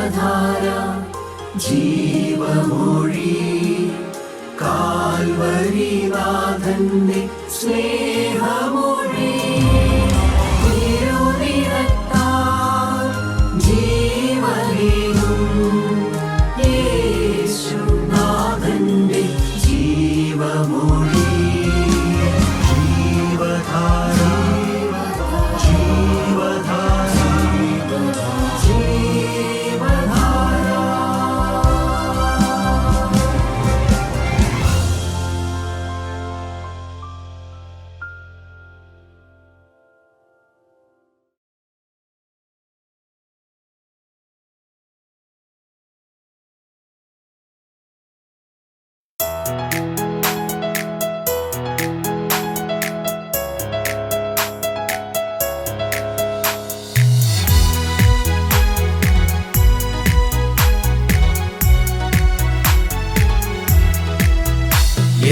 ജീവധാര ജീവമൊഴി കാൽവരിനാഥന്റെ സ്നേഹമൊഴി തിരുനിറത്താൽ ജീവനേകും യേശുനാഥന്റെ ജീവമൊഴി ജീവധാര ജീവധാര ജീവധാര.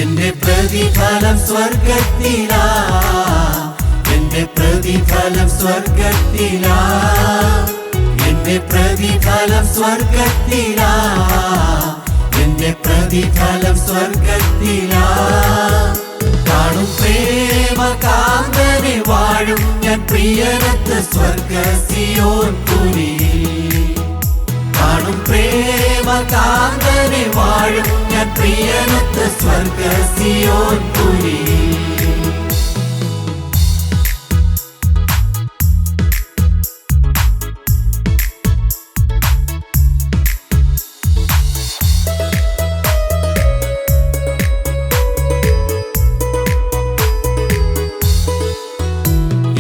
എന്റെ പ്രതിഫലം സ്വർഗത്തിലാ, എന്റെ പ്രതിഫലം സ്വർഗത്തിലാ, എന്റെ പ്രതിഫലം സ്വർഗത്തിലാ, എന്റെ പ്രതിഫലം സ്വർഗത്തിലാ. കാണും പ്രേമകാന്തനെ വാഴും ഞാൻ പ്രിയനത്ത് സ്വർഗ സിയോൻ പുരിയിൽ. കാണും പ്രേമകാന്തനെ വാഴും ഞാൻ പ്രിയനത്ത് സ്വർഗ സിയോൻ പുരിയിൽ.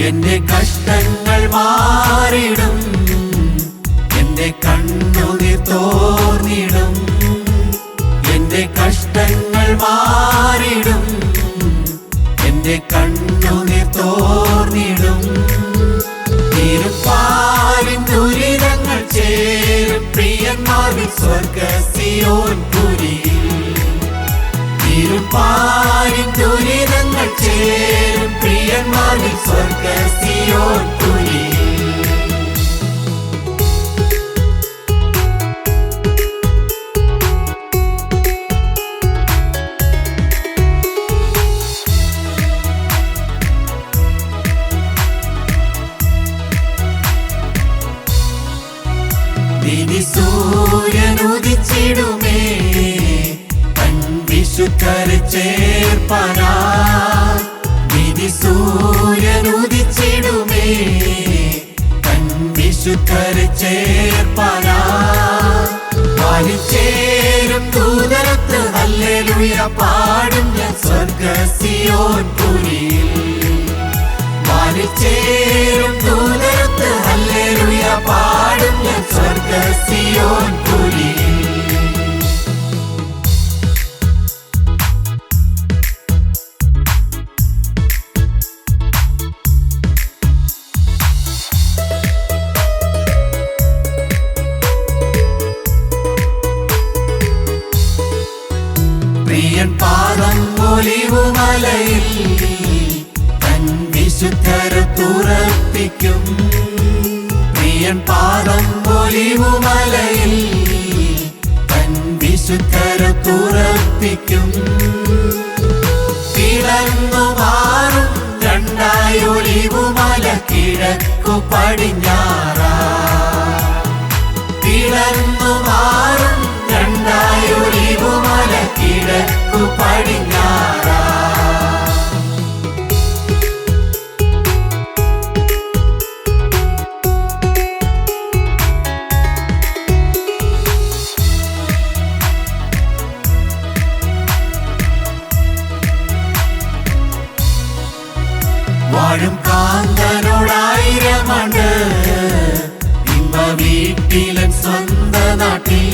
എന്റെ കഷ്ടങ്ങൾ മാറിടും, എന്റെ കണ്ണുനീർ തോർന്നിടും. എന്റെ കഷ്ടങ്ങൾ മാറിടും, എന്റെ കണ്ണുനീർ തോർന്നിടും. തിരുപ്പാലിൻ ദുരിതങ്ങൾ ചേരും പ്രിയന്മാരിൽ സ്വർഗ സിയോൻ പുരിയിൽ. തിരുപ്പാലിൻ ദുരിതങ്ങൾ ചേരും പ്രിയന്മാരിൽ സ്വർഗ സിയോൻ പുരിയിൽ. സൂര്യനുദിച്ചിടുമേ തൻ വിശുദ്ധരെ ചേർപ്പാനായി. വിധി സൂര്യനുദിച്ചിടുമേ തൻ വിശുദ്ധരെ ചേർപ്പാനായി. പാലിച്ചേരും ദൂതരത്ത് ഹല്ലേലൂയ പാടും ഞാൻ സ്വർഗ സിയോൻ പുരിയിൽ. പാലിച്ചേരും ദൂതരത്ത് ഹല്ലേലൂയ പാടും ഞാൻ സ്വർഗ സിയോൻ പുരിയിൽ. പ്രിയൻ പാദം ഒലിവുമലയിൽ തൻ വിശുദ്ധരെ തുറപ്പിക്കും. പ്രിയൻ പാദം ഒലിവുമലയിൽ തൻ വിശുദ്ധരെ തുറപ്പിക്കും. പിളർന്നു മാറും രണ്ടായി ഒലിവുമല കിഴക്കു പടിഞ്ഞാറാ. പിളർന്നു മാറും രണ്ടായി ഒലിവുമല കിഴക്കു പടിഞ്ഞാറാ. വാഴും കാന്തനോടായിരമണ്ട് ഇമ്പ വീട്ടിലൻ സ്വന്ത നാട്ടിൽ.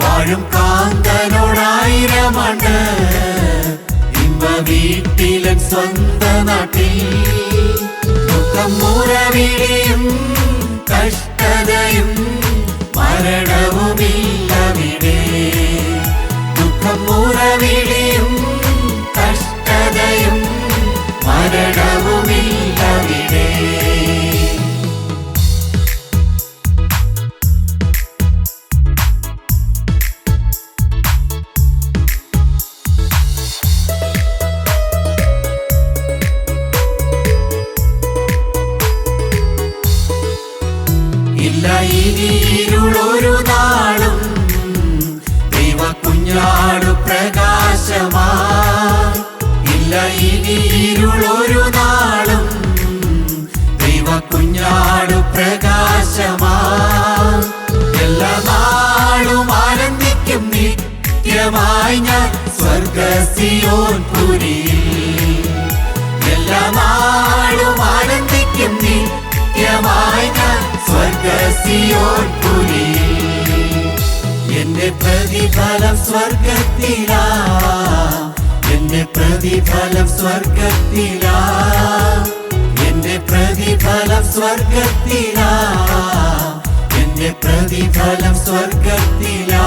വാഴും കാന്തനോടായിരമണ്ട് ഇമ്പ വീട്ടിലൻ സ്വന്ത നാട്ടിൽ. ദുഃഖം മുറവിളിയും കഷ്ടതയും മരണവുമില്ലവിടെ. ദുഃഖം മുറവിളിയും കഷ്ടതയും മരണവുമില്ലവിടെ. ഇല്ല ഇനി ഇരുളൊരു നാളും ദൈവ കുഞ്ഞാടു പ്രകാശമായി. ഇല്ല ഇനി ഇരുളൊരു നാളും ദൈവ കുഞ്ഞാടു പ്രകാശമായി. എല്ലാ നാളും ആനന്ദിക്കും നിത്യമായി ഞാൻ സ്വർഗ സിയോൻ പുരിയിൽ. എല്ലാ നാളും ആനന്ദിക്കും നിത്യമായി ഞാൻ സ്വർഗ സിയോൻ പുരിയിൽ. എന്റെ പ്രതിഫലം സ്വർഗത്തിലാ, എന്റെ പ്രതിഫലം സ്വർഗത്തിലാ, എന്റെ പ്രതിഫലം സ്വർഗത്തിലാ, എന്റെ പ്രതിഫലം സ്വർഗത്തിലാ.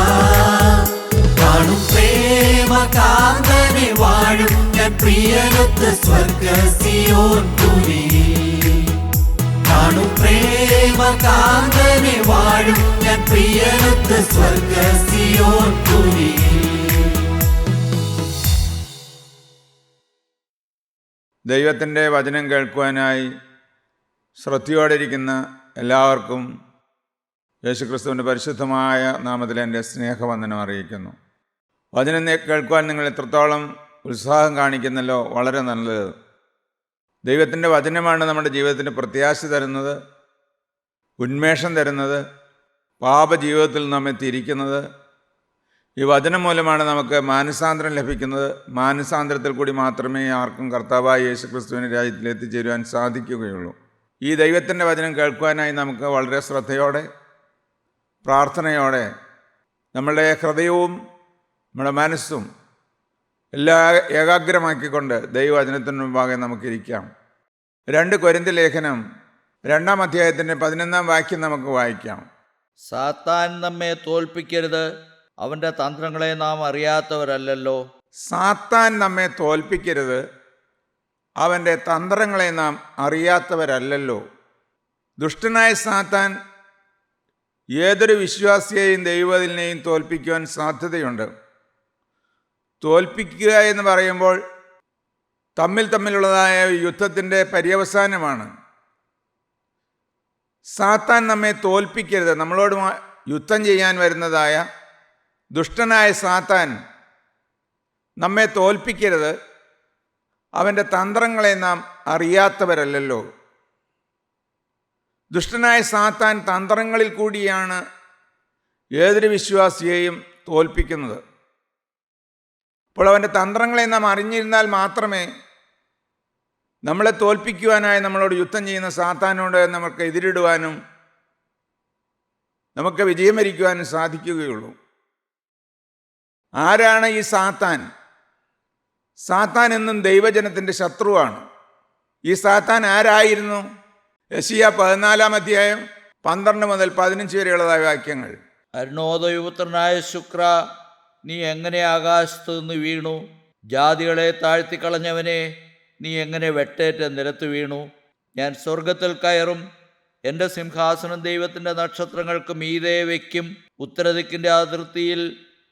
കാണും പ്രേമ കാന്തനെ വാഴും ഞാൻ പ്രിയനൊത്ത് സ്വർഗ സിയോൻ പുരിയിൽ. കാണും പ്രേമ കാന്തനെ വാഴും ഞാൻ പ്രിയനൊത്ത് സ്വർഗ സിയോൻ പുരിയിൽ. ദൈവത്തിൻ്റെ വചനം കേൾക്കുവാനായി ശ്രദ്ധയോടെയിരിക്കുന്ന എല്ലാവർക്കും യേശുക്രിസ്തുവിൻ്റെ പരിശുദ്ധമായ നാമത്തിൽ എൻ്റെ സ്നേഹവന്ദനം അറിയിക്കുന്നു. വചനം കേൾക്കുവാൻ നിങ്ങൾ എത്രത്തോളം ഉത്സാഹം കാണിക്കുന്നല്ലോ, വളരെ നല്ലത്. ദൈവത്തിൻ്റെ വചനമാണ് നമ്മുടെ ജീവിതത്തിന് പ്രത്യാശ തരുന്നത്, ഉന്മേഷം തരുന്നത്, പാപജീവിതത്തിൽ നമ്മെ തിരിക്കുന്നത്. ഈ വചനം മൂലമാണ് നമുക്ക് മാനസാന്തരം ലഭിക്കുന്നത്. മാനസാന്തരത്തിൽ കൂടി മാത്രമേ ആർക്കും കർത്താവായ യേശുക്രിസ്തുവിൻ്റെ രാജ്യത്തിൽ എത്തിച്ചേരുവാൻ സാധിക്കുകയുള്ളൂ. ഈ ദൈവത്തിൻ്റെ വചനം കേൾക്കുവാനായി നമുക്ക് വളരെ ശ്രദ്ധയോടെ പ്രാർത്ഥനയോടെ നമ്മളുടെ ഹൃദയവും നമ്മുടെ മനസ്സും എല്ലാം ഏകാഗ്രമാക്കിക്കൊണ്ട് ദൈവവചനത്തിന് മുമ്പാകെ നമുക്കിരിക്കാം. 2 കൊരിന്ത്യർ ലേഖനം 2-ാം അധ്യായത്തിൻ്റെ 11-ാം വാക്യം നമുക്ക് വായിക്കാം. സാത്താൻ നമ്മെ തോൽപ്പിക്കരുത്, അവൻ്റെ തന്ത്രങ്ങളെ നാം അറിയാത്തവരല്ലല്ലോ. സാത്താൻ നമ്മെ തോൽപ്പിക്കരുത്, അവൻ്റെ തന്ത്രങ്ങളെ നാം അറിയാത്തവരല്ലല്ലോ. ദുഷ്ടനായ സാത്താൻ ഏതൊരു വിശ്വാസിയെയും ദൈവത്തിനെയും തോൽപ്പിക്കുവാൻ സാധ്യതയുണ്ട്. തോൽപ്പിക്കുക എന്ന് പറയുമ്പോൾ തമ്മിലുള്ളതായ യുദ്ധത്തിൻ്റെ പര്യവസാനമാണ്. സാത്താൻ നമ്മെ തോൽപ്പിക്കരുത്, നമ്മളോട് യുദ്ധം ചെയ്യാൻ വരുന്നതായ ദുഷ്ടനായ സാത്താൻ നമ്മെ തോൽപ്പിക്കരുത്, അവൻ്റെ തന്ത്രങ്ങളെ നാം അറിയാത്തവരല്ലല്ലോ. ദുഷ്ടനായ സാത്താൻ തന്ത്രങ്ങളിൽ കൂടിയാണ് ഏതൊരു വിശ്വാസിയെയും തോൽപ്പിക്കുന്നത്. അപ്പോൾ അവൻ്റെ തന്ത്രങ്ങളെ നാം അറിഞ്ഞിരുന്നാൽ മാത്രമേ നമ്മളെ തോൽപ്പിക്കുവാനായി നമ്മളോട് യുദ്ധം ചെയ്യുന്ന സാത്താനോട് നമുക്ക് എതിരിടുവാനും നമുക്ക് വിജയം വരിക്കുവാനും സാധിക്കുകയുള്ളൂ. ആരാണ് ഈ സാത്താൻ? സാത്താൻ എന്നും ദൈവജനത്തിൻ്റെ ശത്രുവാണ്. ഈ സാത്താൻ ആരായിരുന്നു? യെശയ്യാ 14-ാം അധ്യായം 12 മുതൽ 15 വരെയുള്ളതായ വാക്യങ്ങൾ. അരുണോദയപുത്രനായ ശുക്ര, നീ എങ്ങനെ ആകാശത്തു നിന്ന് വീണു? ജാതികളെ താഴ്ത്തിക്കളഞ്ഞവനെ, നീ എങ്ങനെ വെട്ടേറ്റ് നിലത്ത് വീണു? ഞാൻ സ്വർഗത്തിൽ കയറും, എൻ്റെ സിംഹാസനം ദൈവത്തിൻ്റെ നക്ഷത്രങ്ങൾക്ക് മീതെ വയ്ക്കും. ഉത്തരദിക്കിൻ്റെ അതിർത്തിയിൽ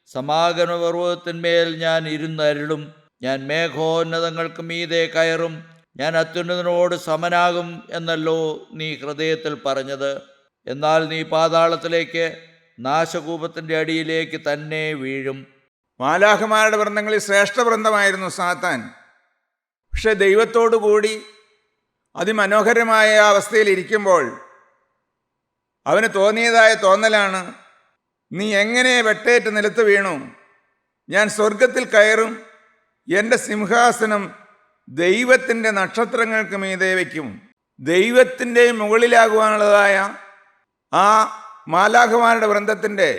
സമാഗമ പർവ്വതത്തിന്മേൽ ഞാൻ ഇരുന്നരുളും. ഞാൻ മേഘോന്നതങ്ങൾക്ക് മീതെ കയറും, ഞാൻ അത്യുന്നതനോട് സമനാകും എന്നല്ലോ നീ ഹൃദയത്തിൽ പറഞ്ഞത്. എന്നാൽ നീ പാതാളത്തിലേക്ക്, നാശകൂപത്തിൻ്റെ അടിയിലേക്ക് തന്നെ വീഴും. മാലാഖമാരുടെ വൃന്ദങ്ങളിൽ ശ്രേഷ്ഠ വൃന്ദമായിരുന്നു സാത്താൻ. പക്ഷെ ദൈവത്തോടു കൂടി അതിമനോഹരമായ അവസ്ഥയിൽ ഇരിക്കുമ്പോൾ അവന് തോന്നിയതായ തോന്നലാണ്, നീ എങ്ങനെ വെട്ടേറ്റ് നിലത്ത് വീണു? ഞാൻ സ്വർഗത്തിൽ കയറും, എൻ്റെ സിംഹാസനം ദൈവത്തിൻ്റെ നക്ഷത്രങ്ങൾക്ക് മീതെ വയ്ക്കും. ദൈവത്തിൻ്റെ മുകളിലാകുവാനുള്ളതായ ആ മാലാഖമാരുടെ വൃന്ദത്തിൻ്റെ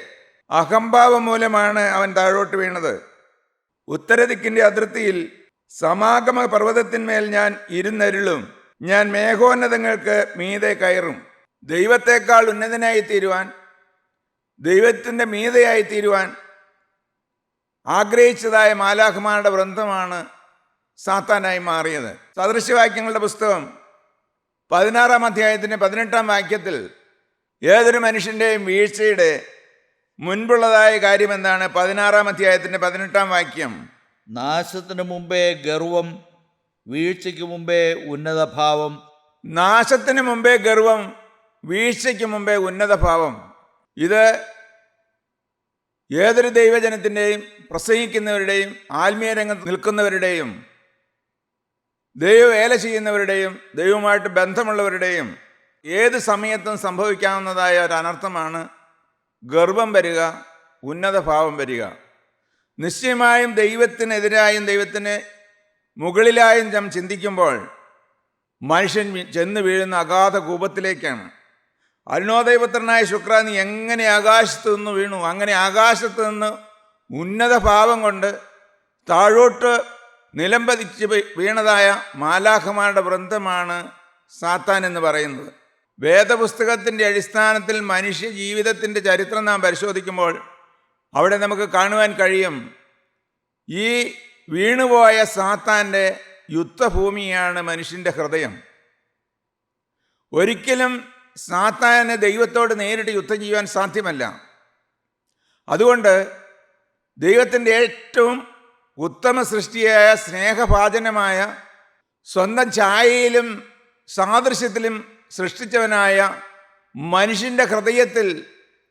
അഹംഭാവം മൂലമാണ് അവൻ താഴോട്ട് വീണത്. ഉത്തരദിക്കിൻ്റെ അതിർത്തിയിൽ സമാഗമ പർവ്വതത്തിന്മേൽ ഞാൻ ഇരുന്നരുളും, ഞാൻ മേഘോന്നതങ്ങൾക്ക് മീതെ കയറും. ദൈവത്തെക്കാൾ ഉന്നതനായി തീരുവാൻ, ദൈവത്തിൻ്റെ മീതെയായി തീരുവാൻ ആഗ്രഹിച്ചതായ മാലാഖമാരുടെ വൃന്ദമാണ് സാത്താനായി മാറിയത്. സദൃശ്യവാക്യങ്ങളുടെ പുസ്തകം 16-ാം അധ്യായത്തിൻ്റെ 18-ാം വാക്യത്തിൽ ഏതൊരു മനുഷ്യൻ്റെയും വീഴ്ചയുടെ മുൻപുള്ളതായ കാര്യം എന്താണ്? 16-ാം അധ്യായത്തിൻ്റെ 18-ാം വാക്യം. നാശത്തിന് മുമ്പേ ഗർവം, വീഴ്ചയ്ക്ക് മുമ്പേ ഉന്നതഭാവം. നാശത്തിന് മുമ്പേ ഗർവം, വീഴ്ചയ്ക്ക് മുമ്പേ ഉന്നതഭാവം. ഇത് ഏതൊരു ദൈവജനത്തിൻ്റെയും പ്രസംഗിക്കുന്നവരുടെയും ആത്മീയ രംഗത്ത് നിൽക്കുന്നവരുടെയും ദൈവവേല ചെയ്യുന്നവരുടെയും ദൈവവുമായിട്ട് ബന്ധമുള്ളവരുടെയും ഏത് സമയത്തും സംഭവിക്കാവുന്നതായ ഒരു അനർത്ഥമാണ് ഗർവം വരിക, ഉന്നതഭാവം വരിക. നിശ്ചയമായും ദൈവത്തിനെതിരായും ദൈവത്തിന് മുകളിലായും നാം ചിന്തിക്കുമ്പോൾ മനുഷ്യൻ ചെന്ന് വീഴുന്ന അഗാധ കൂപത്തിലേക്കാണ്. അരുണോദയപുത്രനായ ശുക്ര, നീ എങ്ങനെ ആകാശത്ത് നിന്ന് വീണു? അങ്ങനെ ആകാശത്ത് നിന്ന് ഉന്നത ഭാവം കൊണ്ട് താഴോട്ട് നിലംപതിച്ച് വീണതായ മാലാഖമാരുടെ വൃന്ദമാണ് സാത്താൻ എന്ന് പറയുന്നത്. വേദപുസ്തകത്തിൻ്റെ അടിസ്ഥാനത്തിൽ മനുഷ്യ ജീവിതത്തിൻ്റെ ചരിത്രം നാം പരിശോധിക്കുമ്പോൾ അവിടെ നമുക്ക് കാണുവാൻ കഴിയും, ഈ വീണുപോയ സാത്താൻ്റെ യുദ്ധഭൂമിയാണ് മനുഷ്യൻ്റെ ഹൃദയം. ഒരിക്കലും സാത്താന് ദൈവത്തോട് നേരിട്ട് യുദ്ധം ചെയ്യുവാൻ സാധ്യമല്ല. അതുകൊണ്ട് ദൈവത്തിൻ്റെ ഏറ്റവും ഉത്തമ സൃഷ്ടിയായ സ്നേഹഭാജനമായ സ്വന്തം ഛായയിലും സാദൃശ്യത്തിലും സൃഷ്ടിച്ചവനായ മനുഷ്യൻ്റെ ഹൃദയത്തിൽ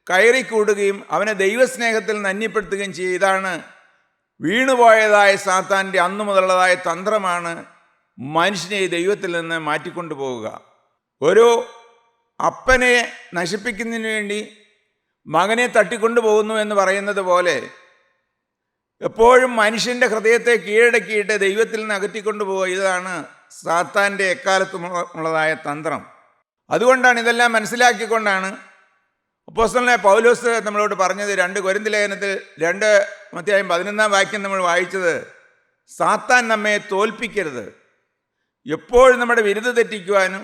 കയറിക്കൂടുകയും അവനെ ദൈവസ്നേഹത്തിൽ നന്യപ്പെടുത്തുകയും ചെയ്യുക. ഇതാണ് വീണുപോയതായ സാത്താൻ്റെ അന്നു മുതലുള്ളതായ തന്ത്രമാണ് മനുഷ്യനെ ദൈവത്തിൽ നിന്ന് മാറ്റിക്കൊണ്ടു പോവുക. ഒരു അപ്പനെ നശിപ്പിക്കുന്നതിന് വേണ്ടി മകനെ തട്ടിക്കൊണ്ടു പോകുന്നു എന്ന് പറയുന്നത് പോലെ എപ്പോഴും മനുഷ്യൻ്റെ ഹൃദയത്തെ കീഴടക്കിയിട്ട് ദൈവത്തിൽ നിന്ന് അകറ്റിക്കൊണ്ടു പോവുക. ഇതാണ് സാത്താൻ്റെ എക്കാലത്തും ഉള്ളതായ തന്ത്രം. അതുകൊണ്ടാണ് ഇതെല്ലാം മനസ്സിലാക്കിക്കൊണ്ടാണ് അപ്പോസ്തലനായ പൗലോസ് നമ്മളോട് പറഞ്ഞത് 2 കൊരിന്ത്യർ ലേഖനത്തിൽ 2:11 നമ്മൾ വായിച്ചത്, സാത്താൻ നമ്മെ തോൽപ്പിക്കരുത്. എപ്പോഴും നമ്മുടെ വിരുദ്ധ തെറ്റിക്കുവാനും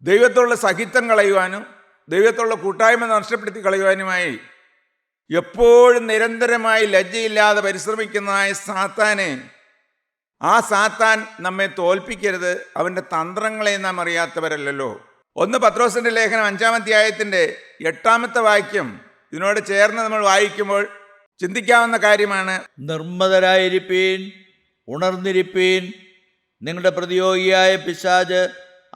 ദൈവത്തോടുള്ള സഹിത്വം കളയുവാനും ദൈവത്തോടുള്ള കൂട്ടായ്മ നഷ്ടപ്പെടുത്തി കളയുവാനുമായി എപ്പോഴും നിരന്തരമായി ലജ്ജയില്ലാതെ പരിശ്രമിക്കുന്നതായ സാത്താനെ, ആ സാത്താൻ നമ്മെ തോൽപ്പിക്കരുത്. അവൻ്റെ തന്ത്രങ്ങളെ നാം അറിയാത്തവരല്ലോ. 1 പത്രോസിൻ്റെ ലേഖനം 5-ാം അധ്യായത്തിൻ്റെ 8-ാമത്തെ വാക്യം ഇതിനോട് ചേർന്ന് നമ്മൾ വായിക്കുമ്പോൾ ചിന്തിക്കാവുന്ന കാര്യമാണ്. നിർമ്മതരായിരിപ്പീൻ, ഉണർന്നിരിപ്പീൻ. നിങ്ങളുടെ പ്രതിയോഗിയായ പിശാച്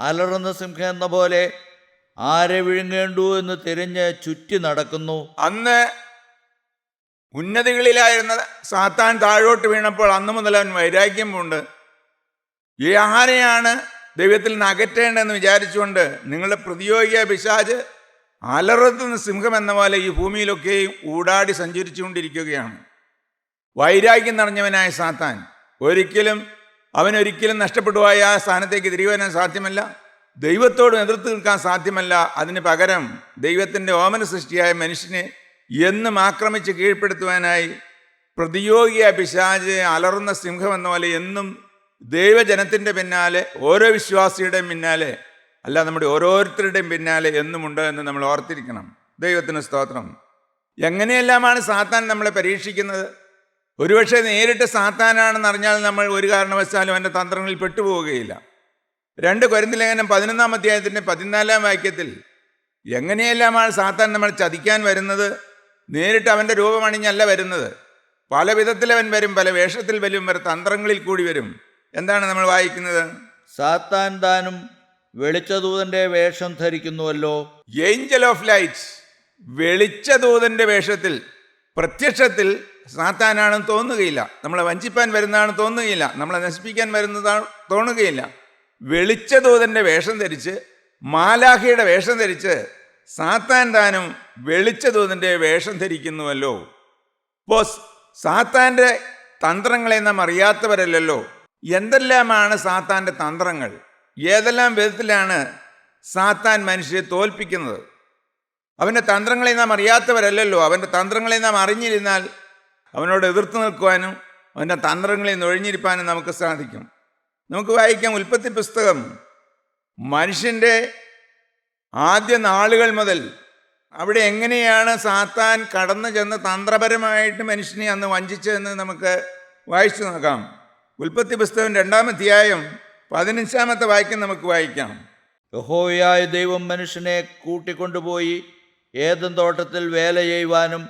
അലറുന്ന സിംഹം എന്ന പോലെ ആരെ വിഴുങ്ങേണ്ടു എന്ന് തിരിഞ്ഞ് ചുറ്റി നടക്കുന്നു. അന്ന് ഉന്നതികളിലായിരുന്ന സാത്താൻ താഴോട്ട് വീണപ്പോൾ അന്നു മുതൽ അവൻ വൈരാഗ്യം പൂണ്ട് ഈ ആരെയാണ് ദൈവത്തിൽ നിന്ന് അകറ്റേണ്ടതെന്ന് വിചാരിച്ചുകൊണ്ട് നിങ്ങളുടെ പ്രതിയോഗിയായ പിശാച് അലറുന്ന സിംഹം എന്ന പോലെ ഈ ഭൂമിയിലൊക്കെയും ഊടാടി സഞ്ചരിച്ചുകൊണ്ടിരിക്കുകയാണ്. വൈരാഗ്യം നിറഞ്ഞവനായ സാത്താൻ അവനൊരിക്കലും നഷ്ടപ്പെടുവായ ആ സ്ഥാനത്തേക്ക് തിരികെ വരാൻ സാധ്യമല്ല. ദൈവത്തോട് എതിർത്ത് നിൽക്കാൻ സാധ്യമല്ല. അതിന് പകരം ദൈവത്തിൻ്റെ ഓമന സൃഷ്ടിയായ മനുഷ്യനെ എന്നും ആക്രമിച്ച് കീഴ്പ്പെടുത്തുവാനായി പ്രതിയോഗിയായ പിശാച് അലറുന്ന സിംഹം എന്ന പോലെ എന്നും ദൈവജനത്തിൻ്റെ പിന്നാലെ, ഓരോ വിശ്വാസിയുടെയും പിന്നാലെ അല്ല, നമ്മുടെ ഓരോരുത്തരുടെയും പിന്നാലെ എന്നുമുണ്ട് എന്ന് നമ്മൾ ഓർത്തിരിക്കണം. ദൈവത്തിന് സ്തോത്രം. എങ്ങനെയെല്ലാമാണ് സാത്താൻ നമ്മളെ പരീക്ഷിക്കുന്നത്? ഒരുപക്ഷെ നേരിട്ട് സാത്താനാണെന്ന് അറിഞ്ഞാൽ നമ്മൾ ഒരു കാരണവശാലും അവൻ്റെ തന്ത്രങ്ങളിൽ പെട്ടുപോവുകയില്ല. 2 കൊരിന്ത്യർ ലേഖനം 11-ാം അധ്യായത്തിൻ്റെ 14-ാം വാക്യത്തിൽ എങ്ങനെയെല്ലാമാണ് സാത്താൻ നമ്മൾ ചതിക്കാൻ വരുന്നത്? നേരിട്ട് അവൻ്റെ രൂപമണിഞ്ഞല്ല വരുന്നത്. പല വിധത്തിൽ അവൻ വരും, പല വേഷത്തിൽ വരും, പല തന്ത്രങ്ങളിൽ കൂടി വരും. എന്താണ് നമ്മൾ വായിക്കുന്നത്? സാത്താൻ താനും വെളിച്ചദൂതന്റെ വേഷം ധരിക്കുന്നുവല്ലോ. ഏഞ്ചൽ ഓഫ് ലൈറ്റ്, വെളിച്ചദൂതന്റെ വേഷത്തിൽ, പ്രത്യക്ഷത്തിൽ സാത്താനാണെന്ന് തോന്നുകയില്ല. നമ്മളെ വഞ്ചിപ്പാൻ വരുന്നതാണെന്ന് തോന്നുകയില്ല. നമ്മളെ നശിപ്പിക്കാൻ വരുന്നതാണ് തോന്നുകയില്ല. വെളിച്ചദൂതന്റെ വേഷം ധരിച്ച്, മാലാഖയുടെ വേഷം ധരിച്ച് സാത്താൻ താനും വെളിച്ചദൂതന്റെ വേഷം ധരിക്കുന്നുവല്ലോ. ഇപ്പോൾ സാത്താൻ്റെ തന്ത്രങ്ങളെ നാം അറിയാത്തവരല്ലല്ലോ. എന്തെല്ലാമാണ് സാത്താൻ്റെ തന്ത്രങ്ങൾ? ഏതെല്ലാം വിധത്തിലാണ് സാത്താൻ മനുഷ്യരെ തോൽപ്പിക്കുന്നത്? അവൻ്റെ തന്ത്രങ്ങളെ നാം അറിയാത്തവരല്ലല്ലോ. അവൻ്റെ തന്ത്രങ്ങളെ നാം അറിഞ്ഞിരുന്നാൽ അവനോട് എതിർത്ത് നിൽക്കുവാനും അവൻ്റെ തന്ത്രങ്ങളിൽ നിന്ന് ഒഴിഞ്ഞിരിക്കാനും നമുക്ക് സാധിക്കും. നമുക്ക് വായിക്കാം ഉൽപ്പത്തി പുസ്തകം. മനുഷ്യൻ്റെ ആദ്യ നാളുകൾ മുതൽ അവിടെ എങ്ങനെയാണ് സാത്താൻ കടന്നു ചെന്ന് തന്ത്രപരമായിട്ട് മനുഷ്യനെ അന്ന് വഞ്ചിച്ചതെന്ന് നമുക്ക് വായിച്ചു നോക്കാം. ഉൽപ്പത്തി പുസ്തകം 2-ാം അധ്യായം 15-ാമത്തെ വാക്യം നമുക്ക് വായിക്കാം. യഹോവയായ ദൈവം മനുഷ്യനെ കൂട്ടിക്കൊണ്ടുപോയി ഏദൻ തോട്ടത്തിൽ വേല ചെയ്യുവാനും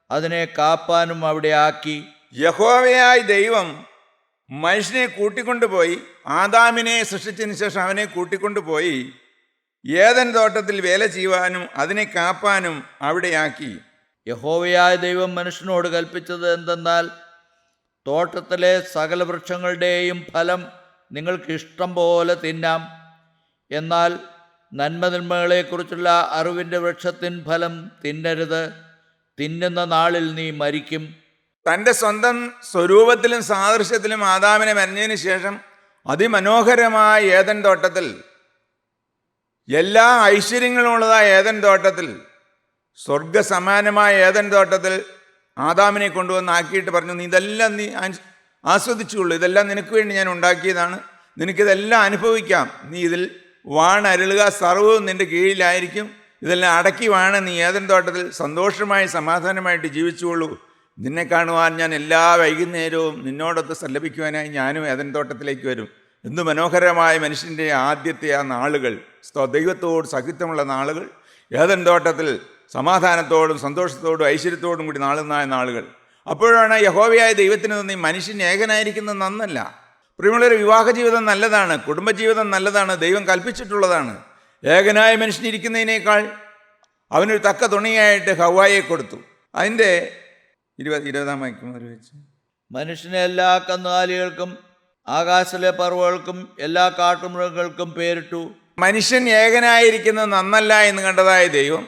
അതിനെ കാപ്പാനും അവിടെ ആക്കി. യഹോവയായ ദൈവം മനുഷ്യനെ കൂട്ടിക്കൊണ്ടുപോയി, ആദാമിനെ സൃഷ്ടിച്ചതിന് ശേഷം അവനെ കൂട്ടിക്കൊണ്ടുപോയി ഏദൻ തോട്ടത്തിൽ വേല ചെയ്യുവാനും അതിനെ കാപ്പാനും അവിടെയാക്കി. യഹോവയായ ദൈവം മനുഷ്യനോട് കൽപ്പിച്ചത് എന്തെന്നാൽ, തോട്ടത്തിലെ സകല വൃക്ഷങ്ങളുടെയും ഫലം നിങ്ങൾക്ക് ഇഷ്ടം പോലെ തിന്നാം, എന്നാൽ നന്മതിന്മകളെക്കുറിച്ചുള്ള അറിവിൻ്റെ വൃക്ഷത്തിൻ ഫലം തിന്നരുത്. തിന്നുന്ന നാളിൽ നീ മരിക്കും. തൻ്റെ സ്വന്തം സ്വരൂപത്തിലും സാദൃശ്യത്തിലും ആദാമിനെ മെനഞ്ഞതിന് ശേഷം അതിമനോഹരമായ ഏദൻ തോട്ടത്തിൽ, എല്ലാ ഐശ്വര്യങ്ങളുമുള്ളതായ ഏദൻ തോട്ടത്തിൽ, സ്വർഗസമാനമായ ഏദൻ തോട്ടത്തിൽ ആദാമിനെ കൊണ്ടുവന്ന് ആക്കിയിട്ട് പറഞ്ഞു, നീ ഇതെല്ലാം നീ ആസ്വദിച്ചുള്ളൂ, ഇതെല്ലാം നിനക്ക് വേണ്ടി ഞാൻ ഉണ്ടാക്കിയതാണ്, നിനക്കിതെല്ലാം അനുഭവിക്കാം, നീ ഇതിൽ വാണരുളുക, സർവ്വവും നിൻ്റെ കീഴിലായിരിക്കും, ഇതെല്ലാം അടക്കി വാണ് നീ ഏദൻ തോട്ടത്തിൽ സന്തോഷമായി സമാധാനമായിട്ട് ജീവിച്ചുകൊള്ളൂ. നിന്നെ കാണുവാൻ ഞാൻ എല്ലാ വൈകുന്നേരവും നിന്നോടൊത്ത് സല്ലപിക്കുവാനായി ഞാനും ഏദൻ തോട്ടത്തിലേക്ക് വരും. എന്തു മനോഹരമായ മനുഷ്യൻ്റെ ആദ്യത്തെ ആ നാളുകൾ, ദൈവത്തോട് സഹിത്വമുള്ള നാളുകൾ, ഏദൻ തോട്ടത്തിൽ സമാധാനത്തോടും സന്തോഷത്തോടും ഐശ്വര്യത്തോടും കൂടി നാളുന്ന നാളുകൾ. അപ്പോഴാണ് യഹോവയായ ദൈവത്തിന് തോന്നി മനുഷ്യൻ ഏകനായിരിക്കുന്നത് നന്നല്ല. പ്രിയമുള്ളൊരു വിവാഹ ജീവിതം നല്ലതാണ്, കുടുംബജീവിതം നല്ലതാണ്, ദൈവം കൽപ്പിച്ചിട്ടുള്ളതാണ്. ഏകനായ മനുഷ്യനിരിക്കുന്നതിനേക്കാൾ അവനൊരു തക്ക തുണയായിട്ട് ഹവ്വായെ കൊടുത്തു. അതിൻ്റെ 20-20 മുതൽ വെച്ച് മനുഷ്യനെ എല്ലാ കന്നുകാലികൾക്കും ആകാശത്തിലെ പറവകൾക്കും എല്ലാ കാട്ടുമൃഗങ്ങൾക്കും പേരിട്ടു. മനുഷ്യൻ ഏകനായിരിക്കുന്നത് നന്നല്ല എന്ന് കണ്ടതായ ദൈവം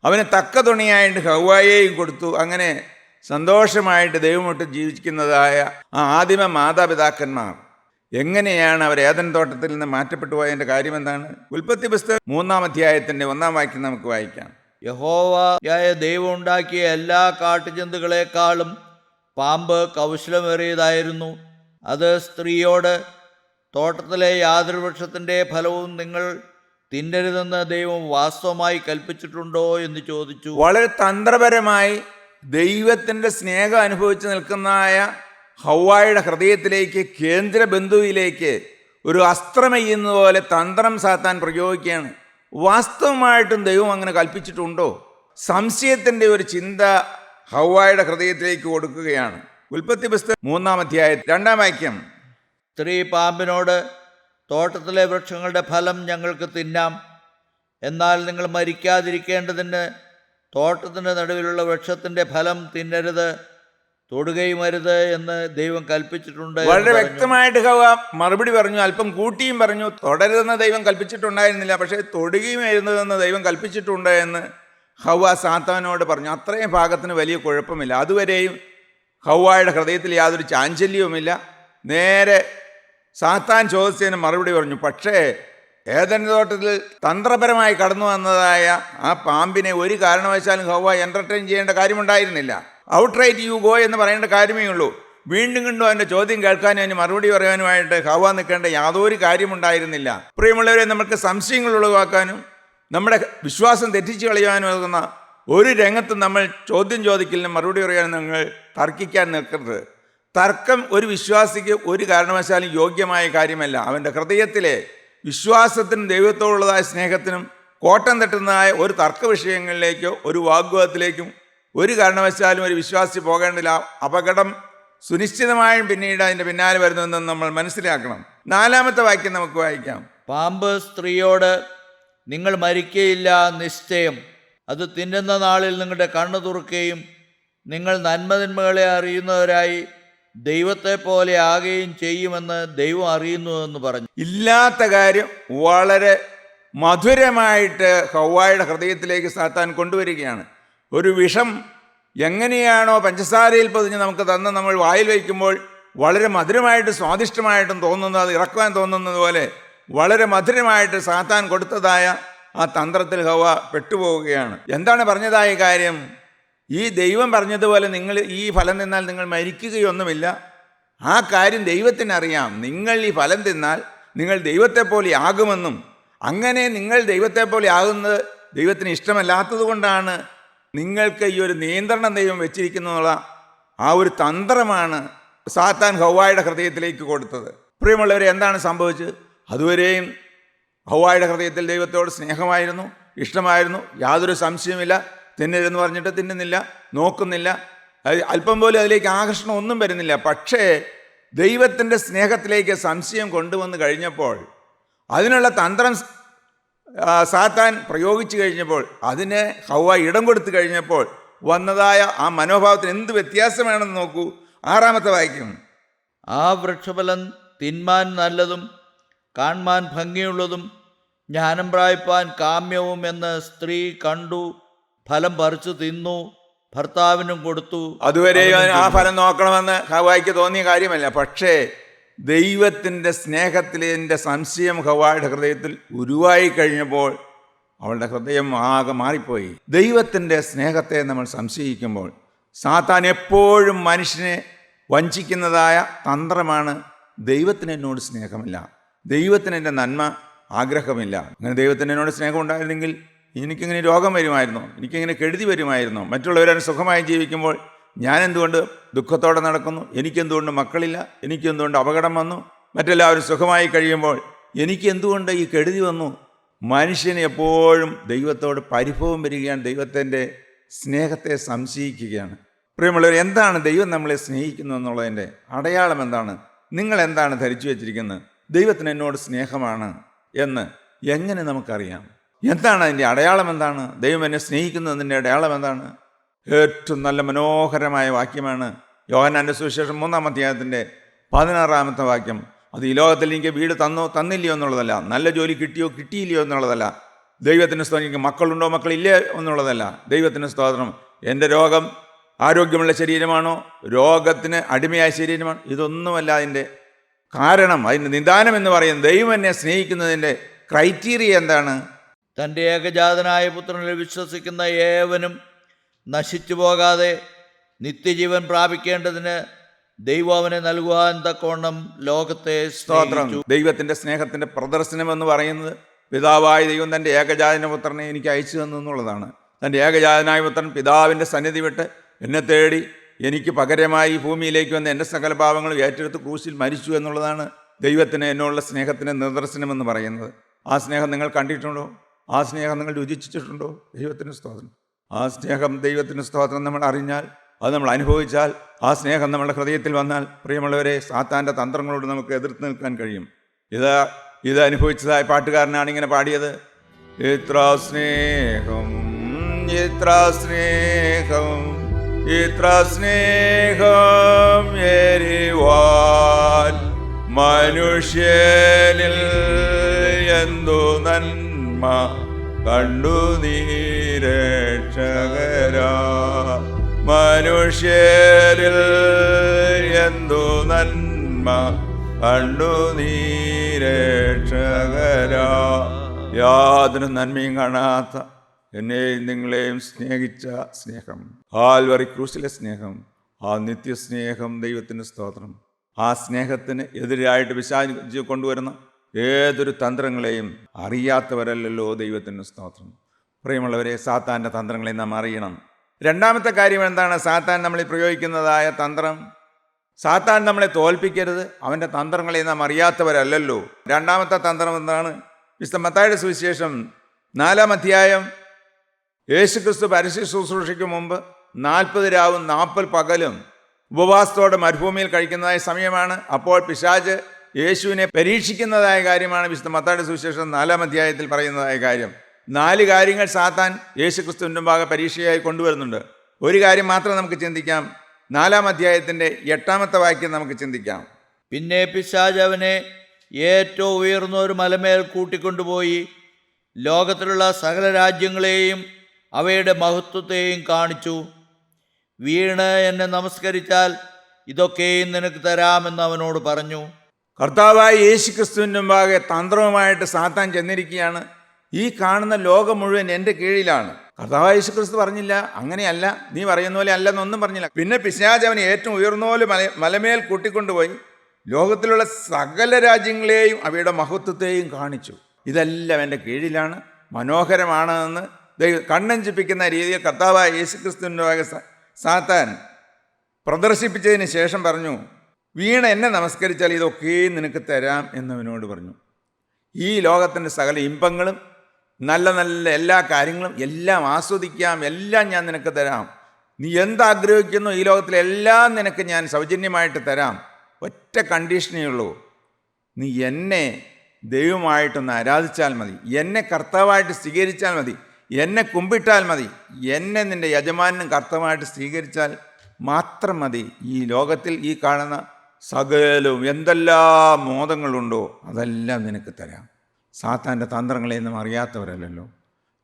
അവന് തക്ക തുണിയായിട്ട് ഹവ്വായെയും കൊടുത്തു. അങ്ങനെ സന്തോഷമായിട്ട് ദൈവമൊട്ട് ജീവിക്കുന്നതായ ആ ആദിമ മാതാപിതാക്കന്മാർ എങ്ങനെയാണ് അവർ ഏദൻ തോട്ടത്തിൽ നിന്ന് മാറ്റപ്പെട്ടു പോയതിൻ്റെ കാര്യം എന്താണ്? ഉൽപ്പത്തി പുസ്തകം 3-ാം അധ്യായത്തിൻ്റെ 1-ാം വാക്യം നമുക്ക് വായിക്കാം. യഹോവയായ ദൈവം ഉണ്ടാക്കിയ എല്ലാ കാട്ടുജന്തുക്കളെക്കാളും പാമ്പ് കൗശലമേറിയതായിരുന്നു. അത് സ്ത്രീയോട്, തോട്ടത്തിലെ യാതൊരു വൃക്ഷത്തിൻ്റെ ഫലവും നിങ്ങൾ തിന്നരുതെന്ന് ദൈവം വാസ്തവമായി കൽപ്പിച്ചിട്ടുണ്ടോ എന്ന് ചോദിച്ചു. വളരെ തന്ത്രപരമായി ദൈവത്തിൻ്റെ സ്നേഹം അനുഭവിച്ച് നിൽക്കുന്നതായ ഹവ്വായുടെ ഹൃദയത്തിലേക്ക്, കേന്ദ്ര ബിന്ദുവിലേക്ക് ഒരു അസ്ത്രമെയ്യുന്നത് പോലെ തന്ത്രം സാത്താൻ പ്രയോഗിക്കുകയാണ്. വാസ്തവമായിട്ടും ദൈവം അങ്ങനെ കൽപ്പിച്ചിട്ടുണ്ടോ? സംശയത്തിൻ്റെ ഒരു ചിന്ത ഹവ്വായുടെ ഹൃദയത്തിലേക്ക് കൊടുക്കുകയാണ്. ഉൽപ്പത്തി പുസ്തകം 3-ാം അധ്യായം 2-ാം വാക്യം. സ്ത്രീ പാമ്പിനോട്, തോട്ടത്തിലെ വൃക്ഷങ്ങളുടെ ഫലം ഞങ്ങൾക്ക് തിന്നാം, എന്നാൽ നിങ്ങൾ മരിക്കാതിരിക്കേണ്ടതിന് തോട്ടത്തിൻ്റെ നടുവിലുള്ള വൃക്ഷത്തിൻ്റെ ഫലം തിന്നരുത്, തൊടുകയും അരുത് എന്ന് ദൈവം കൽപ്പിച്ചിട്ടുണ്ട്. വളരെ വ്യക്തമായിട്ട് ഹവ്വ മറുപടി പറഞ്ഞു. അല്പം കൂട്ടിയും പറഞ്ഞു. തൊടരുതെന്ന് ദൈവം കൽപ്പിച്ചിട്ടുണ്ടായിരുന്നില്ല, പക്ഷേ തൊടുകയും അരുതെന്ന് ദൈവം കൽപ്പിച്ചിട്ടുണ്ട് എന്ന് ഹവ്വ സാത്താനോട് പറഞ്ഞു. അത്രയും ഭാഗത്തിന് വലിയ കുഴപ്പമില്ല. അതുവരെയും ഹവ്വായുടെ ഹൃദയത്തിൽ യാതൊരു ചാഞ്ചല്യവുമില്ല. നേരെ സാത്താൻ ചോദിച്ചതിന് മറുപടി പറഞ്ഞു. പക്ഷേ ഏദൻ തോട്ടത്തിൽ തന്ത്രപരമായി കടന്നു വന്നതായ ആ പാമ്പിനെ ഒരു കാരണവശാലും ഹവ്വ എൻ്റർടൈൻ ചെയ്യേണ്ട കാര്യമുണ്ടായിരുന്നില്ല. ഔട്ട്റൈറ്റ് യു ഗോ എന്ന് പറയേണ്ട കാര്യമേ ഉള്ളൂ. വീണ്ടും വീണ്ടും അതിൻ്റെ ചോദ്യം കേൾക്കാനും അതിന് മറുപടി പറയാനുമായിട്ട് ഹവ്വ നിൽക്കേണ്ട യാതൊരു കാര്യമുണ്ടായിരുന്നില്ല. പ്രിയമുള്ളവരെ, നമുക്ക് സംശയങ്ങൾ ഒഴിവാക്കാനും നമ്മുടെ വിശ്വാസം തെറ്റിച്ച് കളയാനും ഒതുങ്ങുന്ന ഒരു രംഗത്തും നമ്മൾ ചോദ്യം ചോദിക്കലിനും മറുപടി പറയാനും നിങ്ങൾ തർക്കിക്കാൻ നിൽക്കരുത്. തർക്കം ഒരു വിശ്വാസിക്ക് ഒരു കാരണവശാലും യോഗ്യമായ കാര്യമല്ല. അവൻ്റെ ഹൃദയത്തിലെ വിശ്വാസത്തിനും ദൈവത്തോടുള്ളതായ സ്നേഹത്തിനും കോട്ടം തട്ടുന്നതായ ഒരു തർക്ക വിഷയങ്ങളിലേക്കോ ഒരു വാഗ്വാദത്തിലേക്കും ഒരു കാരണവശാലും ഒരു വിശ്വാസി പോകേണ്ടില്ല. അപകടം സുനിശ്ചിതമായും പിന്നീട് അതിൻ്റെ പിന്നാലെ വരുന്നതെന്ന് നമ്മൾ മനസ്സിലാക്കണം. 4-ാമത്തെ വാക്യം നമുക്ക് വായിക്കാം. പാമ്പ് സ്ത്രീയോട്, നിങ്ങൾ മരിക്കയില്ല നിശ്ചയം, അത് തിന്നുന്ന നാളിൽ നിങ്ങളുടെ കണ്ണു തുറക്കുകയും നിങ്ങൾ നന്മതിന്മകളെ അറിയുന്നവരായി ദൈവത്തെ പോലെ ആകുകയും ചെയ്യുമെന്ന് ദൈവം അറിയുന്നുവെന്ന് പറഞ്ഞു. ഇല്ലാത്ത കാര്യം വളരെ മധുരമായിട്ട് ഹവ്വായുടെ ഹൃദയത്തിലേക്ക് സാത്താൻ കൊണ്ടുവരികയാണ്. ഒരു വിഷം എങ്ങനെയാണോ പഞ്ചസാരയിൽ പൊതിഞ്ഞ് നമുക്ക് തന്ന് നമ്മൾ വായിൽ വയ്ക്കുമ്പോൾ വളരെ മധുരമായിട്ട് സ്വാദിഷ്ടമായിട്ടും തോന്നുന്നത്, അത് ഇറക്കുവാൻ തോന്നുന്നത് പോലെ വളരെ മധുരമായിട്ട് സാത്താൻ കൊടുത്തതായ ആ തന്ത്രത്തിൽ ഹവ്വ പെട്ടുപോവുകയാണ്. എന്താണ് പറഞ്ഞതായ കാര്യം? ഈ ദൈവം പറഞ്ഞതുപോലെ നിങ്ങൾ ഈ ഫലം തിന്നാൽ നിങ്ങൾ മരിക്കുകയൊന്നുമില്ല. ആ കാര്യം ദൈവത്തിനറിയാം. നിങ്ങൾ ഈ ഫലം തിന്നാൽ നിങ്ങൾ ദൈവത്തെ പോലെ ആകുമെന്നും, അങ്ങനെ നിങ്ങൾ ദൈവത്തെ പോലെ ആകുന്നത് ദൈവത്തിന് ഇഷ്ടമല്ലാത്തത് കൊണ്ടാണ് നിങ്ങൾക്ക് ഈ ഒരു നിയന്ത്രണം ദൈവം വെച്ചിരിക്കുന്നുള്ള ആ ഒരു തന്ത്രമാണ് സാത്താൻ ഹവ്വായുടെ ഹൃദയത്തിലേക്ക് കൊടുത്തത്. പ്രിയമുള്ളവരെ, എന്താണ് സംഭവിച്ചത്? അതുവരെയും ഹവ്വായുടെ ഹൃദയത്തിൽ ദൈവത്തോട് സ്നേഹമായിരുന്നു, ഇഷ്ടമായിരുന്നു, യാതൊരു സംശയമില്ല. തിന്നരുതെന്ന് പറഞ്ഞിട്ട് തിന്നുന്നില്ല, നോക്കുന്നില്ല, അല്പം പോലും അതിലേക്ക് ആകർഷണം ഒന്നും വരുന്നില്ല. പക്ഷേ ദൈവത്തിൻ്റെ സ്നേഹത്തിലേക്ക് സംശയം കൊണ്ടുവന്ന് കഴിഞ്ഞപ്പോൾ അതിനുള്ള തന്ത്രം സാത്താൻ പ്രയോഗിച്ചു കഴിഞ്ഞപ്പോൾ, അതിന് ഹൗവ ഇടം കൊടുത്തു കഴിഞ്ഞപ്പോൾ വന്നതായ ആ മനോഭാവത്തിന് എന്ത് വ്യത്യാസമാണെന്ന് നോക്കൂ. 6-ാമത്തെ വാക്യം. ആ വൃക്ഷഫലം തിന്മാൻ നല്ലതും കാൺമാൻ ഭംഗിയുള്ളതും ജ്ഞാനം പ്രാപിപ്പാൻ കാമ്യവും എന്ന് സ്ത്രീ കണ്ടു, ഫലം പറിച്ചു തിന്നു, ഭർത്താവിനും കൊടുത്തു. അതുവരെ ആ ഫലം നോക്കണമെന്ന് ഹവ്വായ്ക്ക് തോന്നിയ കാര്യമല്ല. പക്ഷേ ദൈവത്തിൻ്റെ സ്നേഹത്തിൻ്റെ സംശയം ഹവ്വായുടെ ഹൃദയത്തിൽ ഉരുവായി കഴിഞ്ഞപ്പോൾ അവളുടെ ഹൃദയം ആകെ മാറിപ്പോയി. ദൈവത്തിൻ്റെ സ്നേഹത്തെ നമ്മൾ സംശയിക്കുമ്പോൾ സാത്താൻ എപ്പോഴും മനുഷ്യനെ വഞ്ചിക്കുന്നതായ തന്ത്രമാണ്. ദൈവത്തിന് എന്നോട് സ്നേഹമില്ല, ദൈവത്തിന് എൻ്റെ നന്മ ആഗ്രഹമില്ല. അങ്ങനെ ദൈവത്തിന് എന്നോട് സ്നേഹം ഉണ്ടായിരുന്നെങ്കിൽ എനിക്കിങ്ങനെ രോഗം വരുമായിരുന്നോ, എനിക്കിങ്ങനെ കെടുതി വരുമായിരുന്നോ? മറ്റുള്ളവരെ സുഖമായി ജീവിക്കുമ്പോൾ ഞാൻ എന്തുകൊണ്ട് ദുഃഖത്തോടെ നടക്കുന്നു? എനിക്കെന്തുകൊണ്ട് മക്കളില്ല? എനിക്കെന്തുകൊണ്ട് അപകടം വന്നു? മറ്റെല്ലാവരും സുഖമായി കഴിയുമ്പോൾ എനിക്ക് എന്തുകൊണ്ട് ഈ കെടുതി വന്നു? മനുഷ്യന് എപ്പോഴും ദൈവത്തോട് പരിഭവം വരികയാണ്, ദൈവത്തിൻ്റെ സ്നേഹത്തെ സംശയിക്കുകയാണ്. പ്രിയമുള്ളവർ, എന്താണ് ദൈവം നമ്മളെ സ്നേഹിക്കുന്നു എന്നുള്ളതിൻ്റെ അടയാളം എന്താണ്? നിങ്ങൾ എന്താണ് ധരിച്ചു വച്ചിരിക്കുന്നത്? ദൈവത്തിന് എന്നോട് സ്നേഹമാണ് എന്ന് എങ്ങനെ നമുക്കറിയാം? എന്താണ് അതിൻ്റെ അടയാളം? എന്താണ് ദൈവം എന്നെ സ്നേഹിക്കുന്നതിൻ്റെ അടയാളം? എന്താണ്? ഏറ്റവും നല്ല മനോഹരമായ വാക്യമാണ് യോഹന്നാന്റെ സുവിശേഷം 3-ാം അധ്യായത്തിൻ്റെ 16-ാമത്തെ വാക്യം. അത് ഈ ലോകത്തിൽ എനിക്ക് വീട് തന്നോ തന്നില്ലയോ എന്നുള്ളതല്ല, നല്ല ജോലി കിട്ടിയോ കിട്ടിയില്ലയോ എന്നുള്ളതല്ല, ദൈവത്തിന് സ്തോത്രം എനിക്ക് മക്കളുണ്ടോ മക്കളില്ലേ എന്നുള്ളതല്ല. ദൈവത്തിന് സ്തോത്രം, എൻ്റെ രോഗം ആരോഗ്യമുള്ള ശരീരമാണോ, രോഗത്തിന് അടിമയായ ശരീരമാണോ? ഇതൊന്നുമല്ല അതിൻ്റെ കാരണം. അതിൻ്റെ നിദാനം എന്ന് പറയുന്നത് ദൈവം എന്നെ സ്നേഹിക്കുന്നതിൻ്റെ ക്രൈറ്റീരിയ എന്താണ്? തൻ്റെ ഏകജാതനായ പുത്രനിൽ വിശ്വസിക്കുന്ന ഏവനും നശിച്ചു പോകാതെ നിത്യജീവൻ പ്രാപിക്കേണ്ടതിന് ദൈവം അവനെ നൽകുവാൻ തക്കവണ്ണം ലോകത്തെ സ്തോത്രം. ദൈവത്തിൻ്റെ സ്നേഹത്തിൻ്റെ പ്രദർശനം എന്ന് പറയുന്നത് പിതാവായ ദൈവം തൻ്റെ ഏകജാതന പുത്രനെ എനിക്ക് അയച്ചു തന്നു എന്നുള്ളതാണ്. തൻ്റെ ഏകജാതനായ പുത്രൻ പിതാവിൻ്റെ സന്നിധി വിട്ട് എന്നെ തേടി എനിക്ക് പകരമായി ഭൂമിയിലേക്ക് വന്ന് എൻ്റെ സകല പാപങ്ങളും ഏറ്റെടുത്ത് ക്രൂശിൽ മരിച്ചു എന്നുള്ളതാണ് ദൈവത്തിന് എന്നോടുള്ള സ്നേഹത്തിൻ്റെ നിദർശനമെന്ന് പറയുന്നത്. ആ സ്നേഹം നിങ്ങൾ കണ്ടിട്ടുണ്ടോ? ആ സ്നേഹം നിങ്ങൾ രുചിച്ചിട്ടുണ്ടോ? ദൈവത്തിന് സ്തോത്രം. ആ സ്നേഹം ദൈവത്തിന് സ്തോത്രം നമ്മൾ അറിഞ്ഞാൽ, അത് നമ്മൾ അനുഭവിച്ചാൽ, ആ സ്നേഹം നമ്മുടെ ഹൃദയത്തിൽ വന്നാൽ, പ്രിയമുള്ളവരെ, സാത്താൻ്റെ തന്ത്രങ്ങളോട് നമുക്ക് എതിർത്ത് നിൽക്കാൻ കഴിയും. ഇത് അനുഭവിച്ചതായ പാട്ടുകാരനാണ് ഇങ്ങനെ പാടിയത്. ഇത്ര സ്നേഹം, ഇത്ര സ്നേഹം, ഇത്ര സ്നേഹം എരിവാൻ മനുഷ്യനിൽ എന്തു നന്മ കണ്ടു നീ രക്ഷകരാ. മനുഷ്യരിൽ എന്തു നന്മ കണ്ടു നീ രക്ഷകരാ. യാതൊരു നന്മയും കാണാത്ത എന്നെയും നിങ്ങളെയും സ്നേഹിച്ച സ്നേഹം, കാൽവറി ക്രൂശിലെ സ്നേഹം, ആ നിത്യസ്നേഹം, ദൈവത്തിന് സ്തോത്രം. ആ സ്നേഹത്തിന് എതിരായിട്ട് പിശാച് കൊണ്ടുവരുന്ന ഏതൊരു തന്ത്രങ്ങളെയും അറിയാത്തവരല്ലല്ലോ ദൈവത്തിന് സ്തോത്രം. പ്രിയമുള്ളവരെ, സാത്താൻ്റെ തന്ത്രങ്ങളെ നാം അറിയണം. രണ്ടാമത്തെ കാര്യം എന്താണ്? സാത്താൻ നമ്മളിൽ പ്രയോഗിക്കുന്നതായ തന്ത്രം. സാത്താൻ നമ്മളെ തോൽപ്പിക്കരുത്, അവൻ്റെ തന്ത്രങ്ങളെ നാം അറിയാത്തവരല്ലല്ലോ. രണ്ടാമത്തെ തന്ത്രം എന്താണ്? വിശുദ്ധ മത്തായിയുടെ സുവിശേഷം 4-ാം അധ്യായം. യേശുക്രിസ്തു പരസ്യ ശുശ്രൂഷയ്ക്ക് മുമ്പ് 40 രാവും 40 പകലും ഉപവാസത്തോടെ മരുഭൂമിയിൽ കഴിക്കുന്നതായ സമയമാണ്. അപ്പോൾ പിശാച് യേശുവിനെ പരീക്ഷിക്കുന്നതായ കാര്യമാണ് വിശുദ്ധ മത്തായിയുടെ സുവിശേഷം 4-ാം അധ്യായത്തിൽ പറയുന്നതായ കാര്യം. 4 കാര്യങ്ങൾ സാത്താൻ യേശുക്രിസ്തുവിൻ്റെ മുമ്പാകെ പരീക്ഷയായി കൊണ്ടുവരുന്നുണ്ട്. ഒരു കാര്യം മാത്രം നമുക്ക് ചിന്തിക്കാം. 4-ാം അധ്യായത്തിൻ്റെ 8-ാമത്തെ വാക്യം നമുക്ക് ചിന്തിക്കാം. പിന്നെ പിശാച് അവനെ ഏറ്റവും ഉയർന്ന ഒരു മലമേൽ കൂട്ടിക്കൊണ്ടുപോയി ലോകത്തിലുള്ള സകല രാജ്യങ്ങളെയും അവയുടെ മഹത്വത്തെയും കാണിച്ചു. വീണ് എന്നെ നമസ്കരിച്ചാൽ ഇതൊക്കെയും നിനക്ക് തരാമെന്ന് അവനോട് പറഞ്ഞു. കർത്താവായ യേശുക്രിസ്തുവിൻ്റെ മുമ്പാകെ തന്ത്രവുമായിട്ട് സാത്താൻ ചെന്നിരിക്കുകയാണ്. ഈ കാണുന്ന ലോകം മുഴുവൻ എൻ്റെ കീഴിലാണ്. കർത്താവായ യേശുക്രിസ്തു പറഞ്ഞില്ല, അങ്ങനെയല്ല, നീ പറയുന്ന പോലെ അല്ലെന്നൊന്നും പറഞ്ഞില്ല. പിന്നെ പിശാച് അവനെ ഏറ്റവും ഉയർന്ന പോലെ മലമേൽ കൂട്ടിക്കൊണ്ടുപോയി ലോകത്തിലുള്ള സകല രാജ്യങ്ങളെയും അവയുടെ മഹത്വത്തെയും കാണിച്ചു. ഇതെല്ലാം എൻ്റെ കീഴിലാണ്, മനോഹരമാണ് എന്ന് കണ്ണഞ്ചിപ്പിക്കുന്ന രീതിയിൽ കർത്താവായ യേശുക്രിസ്തുവിൻ്റെ വക സാത്താൻ പ്രദർശിപ്പിച്ചതിന് ശേഷം പറഞ്ഞു, വീണ എന്നെ നമസ്കരിച്ചാൽ ഇതൊക്കെയും നിനക്ക് തരാം എന്നവനോട് പറഞ്ഞു. ഈ ലോകത്തിൻ്റെ സകല ഇമ്പങ്ങളും നല്ല നല്ല എല്ലാ കാര്യങ്ങളും എല്ലാം ആസ്വദിക്കാം, എല്ലാം ഞാൻ നിനക്ക് തരാം. നീ എന്താഗ്രഹിക്കുന്നു ഈ ലോകത്തിലെല്ലാം നിനക്ക് ഞാൻ സൗജന്യമായിട്ട് തരാം. ഒറ്റ കണ്ടീഷനേ ഉള്ളൂ, നീ എന്നെ ദൈവമായിട്ടൊന്ന് ആരാധിച്ചാൽ മതി, എന്നെ കർത്താവായിട്ട് സ്വീകരിച്ചാൽ മതി, എന്നെ കുമ്പിട്ടാൽ മതി, എന്നെ നിൻ്റെ യജമാനും കർത്താവായിട്ട് സ്വീകരിച്ചാൽ മാത്രം മതി. ഈ ലോകത്തിൽ ഈ കാണുന്ന സകലവും എന്തെല്ലാം മോദങ്ങളുണ്ടോ അതെല്ലാം നിനക്ക് തരാം. സാത്താൻ്റെ തന്ത്രങ്ങളെ നാം അറിയാത്തവരല്ലല്ലോ.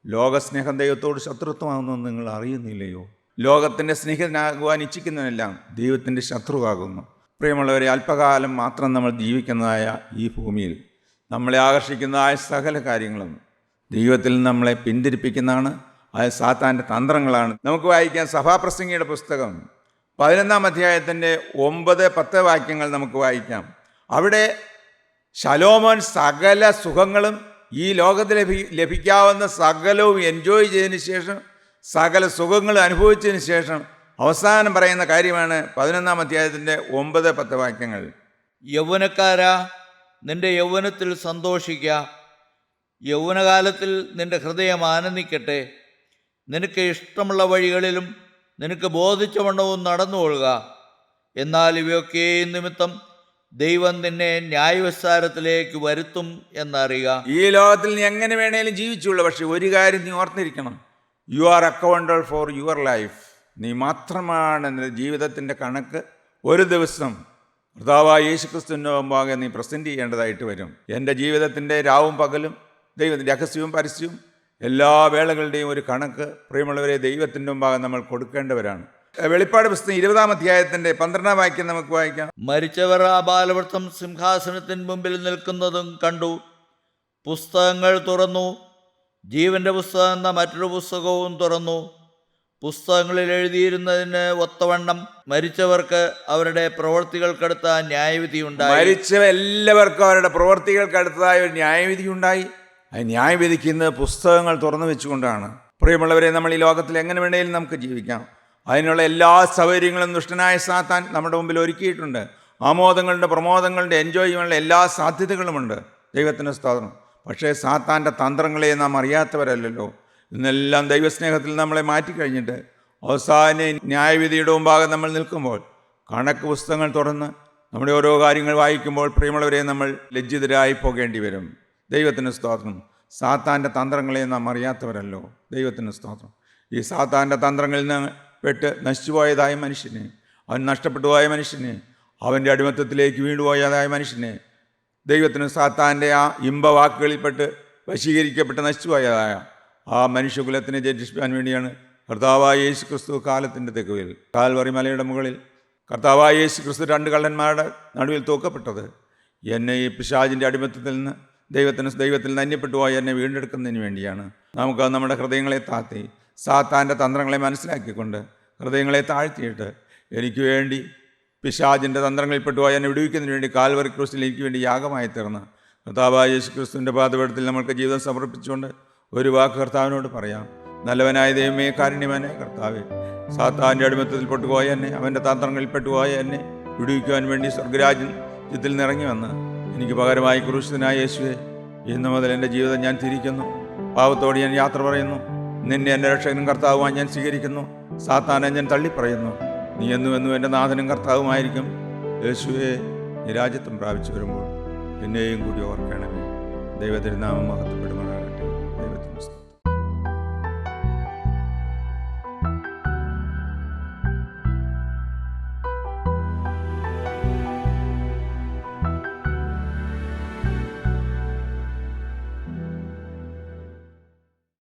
ലോകസ്നേഹം ദൈവത്തോട് ശത്രുത്വമാകുന്നു നിങ്ങൾ അറിയുന്നില്ലയോ? ലോകത്തിൻ്റെ സ്നേഹിതനാകുവാൻ ഇച്ഛിക്കുന്നവനെല്ലാം ദൈവത്തിൻ്റെ ശത്രുവാകുന്നു. പ്രിയമുള്ളവരെ, അല്പകാലം മാത്രം നമ്മൾ ജീവിക്കുന്നതായ ഈ ഭൂമിയിൽ നമ്മളെ ആകർഷിക്കുന്നതായ സകല കാര്യങ്ങളും ദൈവത്തിൽ നമ്മളെ പിന്തിരിപ്പിക്കുന്നതാണ്. അത് സാത്താൻ്റെ തന്ത്രങ്ങളാണ്. നമുക്ക് വായിക്കാം സഭാപ്രസംഗിയുടെ പുസ്തകം 11-ാം അധ്യായത്തിൻ്റെ 9-10 വാക്യങ്ങൾ നമുക്ക് വായിക്കാം. അവിടെ ശലോമോൻ സകല സുഖങ്ങളും ഈ ലോകത്തിൽ ലഭിക്കാവുന്ന സകലവും എൻജോയ് ചെയ്തതിന് ശേഷം, സകല സുഖങ്ങളും അനുഭവിച്ചതിന് ശേഷം അവസാനം പറയുന്ന കാര്യമാണ് 11-ാം അധ്യായത്തിൻ്റെ 9-10 വാക്യങ്ങൾ. യൗവനക്കാരാ, നിന്റെ യൗവനത്തിൽ സന്തോഷിക്കുക, യൗവനകാലത്തിൽ നിന്റെ ഹൃദയം ആനന്ദിക്കട്ടെ. നിനക്ക് ഇഷ്ടമുള്ള വഴികളിലും നിനക്ക് ബോധിച്ച വണ്ണവും നടന്നുകൊള്ളുക. എന്നാൽ ഇവയൊക്കെയും നിമിത്തം ദൈവം നിന്നെ ന്യായവിസ്താരത്തിലേക്ക് വരുത്തും എന്നറിയുക. ഈ ലോകത്തിൽ നീ എങ്ങനെ വേണേലും ജീവിച്ചുള്ളൂ, പക്ഷെ ഒരു കാര്യം നീ ഓർത്തിരിക്കണം, you are accountable for your life. നീ മാത്രമാണ് നിന്റെ ജീവിതത്തിൻ്റെ കണക്ക് ഒരു ദിവസം കർത്താവായ യേശുക്രിസ്തുവിൻ്റെ മുമ്പാകെ നീ പ്രസൻറ്റ് ചെയ്യേണ്ടതായിട്ട് വരും. എൻ്റെ ജീവിതത്തിൻ്റെ രാവും പകലും ദൈവത്തിൻ്റെ രഹസ്യവും പരസ്യവും എല്ലാ വേളകളുടെയും ഒരു കണക്ക് പ്രിയമുള്ളവരെ ദൈവത്തിൻ്റെ മുമ്പാകെ നമ്മൾ കൊടുക്കേണ്ടവരാണ്. വെളിപ്പാട് പുസ്തകം 20-ാം അധ്യായത്തിൻ്റെ 12-ാം വാക്യം നമുക്ക് വായിക്കാം. മരിച്ചവർ ആ ബാലവൃത്തം സിംഹാസനത്തിന് മുമ്പിൽ നിൽക്കുന്നതും കണ്ടു. പുസ്തകങ്ങൾ തുറന്നു. ജീവന്റെ പുസ്തകം എന്ന മറ്റൊരു പുസ്തകവും തുറന്നു. പുസ്തകങ്ങളിൽ എഴുതിയിരുന്നതിന് ഒത്തവണ്ണം മരിച്ചവർക്ക് അവരുടെ പ്രവൃത്തികൾക്കടുത്ത ന്യായവിധി ഉണ്ടായി. മരിച്ച എല്ലാവർക്കും അവരുടെ പ്രവൃത്തികൾക്കടുത്തതായ ഒരു ന്യായവിധി ഉണ്ടായി. ആ ന്യായവിധിക്കുന്നത് പുസ്തകങ്ങൾ തുറന്നു വെച്ചുകൊണ്ടാണ്. പ്രിയമുള്ളവരെ, നമ്മൾ ഈ ലോകത്തിൽ എങ്ങനെ വേണമെങ്കിലും നമുക്ക് ജീവിക്കാം. അതിനുള്ള എല്ലാ സൗകര്യങ്ങളും ദുഷ്ടനായ സാത്താൻ നമ്മുടെ മുമ്പിൽ ഒരുക്കിയിട്ടുണ്ട്. ആമോദങ്ങളുടെ, പ്രമോദങ്ങളുടെ, എൻജോയ്മെൻ്റുകളുടെ എല്ലാ സാധ്യതകളുമുണ്ട്. ദൈവത്തിന് സ്തോത്രം. പക്ഷേ സാത്താൻ്റെ തന്ത്രങ്ങളെ നാം അറിയാത്തവരല്ലല്ലോ. ഇന്നെല്ലാം ദൈവസ്നേഹത്തിൽ നമ്മളെ മാറ്റിക്കഴിഞ്ഞിട്ട് അവസാന ന്യായവിധിയുടെ മുമ്പാകെ നമ്മൾ നിൽക്കുമ്പോൾ, കണക്ക് പുസ്തകങ്ങൾ തുറന്ന് നമ്മുടെ ഓരോ കാര്യങ്ങൾ വായിക്കുമ്പോൾ പ്രിയമുള്ളവരെ നമ്മൾ ലജ്ജിതരായി പോകേണ്ടി വരും. ദൈവത്തിന് സ്തോത്രം. സാത്താൻ്റെ തന്ത്രങ്ങളെ നാം അറിയാത്തവരല്ലോ. ദൈവത്തിന് സ്തോത്രം. ഈ സാത്താൻ്റെ തന്ത്രങ്ങളിൽ നിന്ന് പെട്ട് നശിച്ചുപോയതായ മനുഷ്യന്, അവൻ നഷ്ടപ്പെട്ടു പോയ മനുഷ്യന്, അവൻ്റെ അടിമത്തത്തിലേക്ക് വീണ്ടുപോയതായ മനുഷ്യന്, ദൈവത്തിന് സാത്താൻ്റെ ആ ഇമ്പവാക്കുകളിൽപ്പെട്ട് വശീകരിക്കപ്പെട്ട് നശിച്ചുപോയതായ ആ മനുഷ്യകുലത്തിനെ രക്ഷിക്കാൻ വേണ്ടിയാണ് കർത്താവായ യേശു ക്രിസ്തു കാലത്തിൻ്റെ തെക്കുവിൽ കാൽവറി മലയുടെ മുകളിൽ കർത്താവായ യേശു ക്രിസ്തു 2 കള്ളന്മാരുടെ നടുവിൽ തൂക്കപ്പെട്ടത്. എന്നെ ഈ പിശാചിൻ്റെ അടിമത്തത്തിൽ നിന്ന് ദൈവത്തിൽ നിന്ന് അന്യപ്പെട്ടു പോയി എന്നെ വീണ്ടെടുക്കുന്നതിന് വേണ്ടിയാണ്. നമുക്ക് നമ്മുടെ ഹൃദയങ്ങളെ താഴ്ത്തി സാത്താൻ്റെ തന്ത്രങ്ങളെ മനസ്സിലാക്കിക്കൊണ്ട് ഹൃദയങ്ങളെ താഴ്ത്തിയിട്ട് എനിക്ക് വേണ്ടി പിശാചിൻ്റെ തന്ത്രങ്ങളിൽപ്പെട്ടു പോയി എന്നെ വിടുവിക്കുന്നതിന് വേണ്ടി കാൽവറി ക്രൂസിൽ എനിക്ക് വേണ്ടി യാഗമായി തീർന്ന് കർത്താവായ യേശു ക്രിസ്തുവിൻ്റെ പാദപീഠത്തിൽ നമ്മൾക്ക് ജീവിതം സമർപ്പിച്ചുകൊണ്ട് ഒരു വാക്ക് കർത്താവിനോട് പറയാം. നല്ലവനായ ദൈവമേ, കാരുണ്യവാനായ കർത്താവേ, സാത്താൻ്റെ അടിമത്തത്തിൽ പെട്ടുപോയ എന്നെ, അവൻ്റെ തന്ത്രങ്ങളിൽ പെട്ടുപോയ എന്നെ വിടുവിക്കുവാൻ വേണ്ടി സ്വർഗരാജ്യത്തിൽ നിറങ്ങി വന്ന് എനിക്ക് പകരമായി ക്രൂശിതനായ യേശുവേ, ഇന്നു മുതൽ എൻ്റെ ജീവിതം ഞാൻ തിരിക്കുന്നു. പാപത്തോട് ഞാൻ യാത്ര പറയുന്നു. നിന്നെ എൻ്റെ രക്ഷകനും കർത്താവുമായി ഞാൻ സ്വീകരിക്കുന്നു. സാത്താനെ ഞാൻ തള്ളിപ്പറയുന്നു. നീ എന്നും എൻ്റെ നാഥനും കർത്താവുമായിരിക്കും. യേശുവേ, നീ രാജ്യത്വം പ്രാപിച്ചു വരുമ്പോൾ എന്നെയും കൂടി ഓർക്കണമേ. ദൈവത്തിരുനാമം മഹത്വപ്പെടുമാറാകട്ടെ.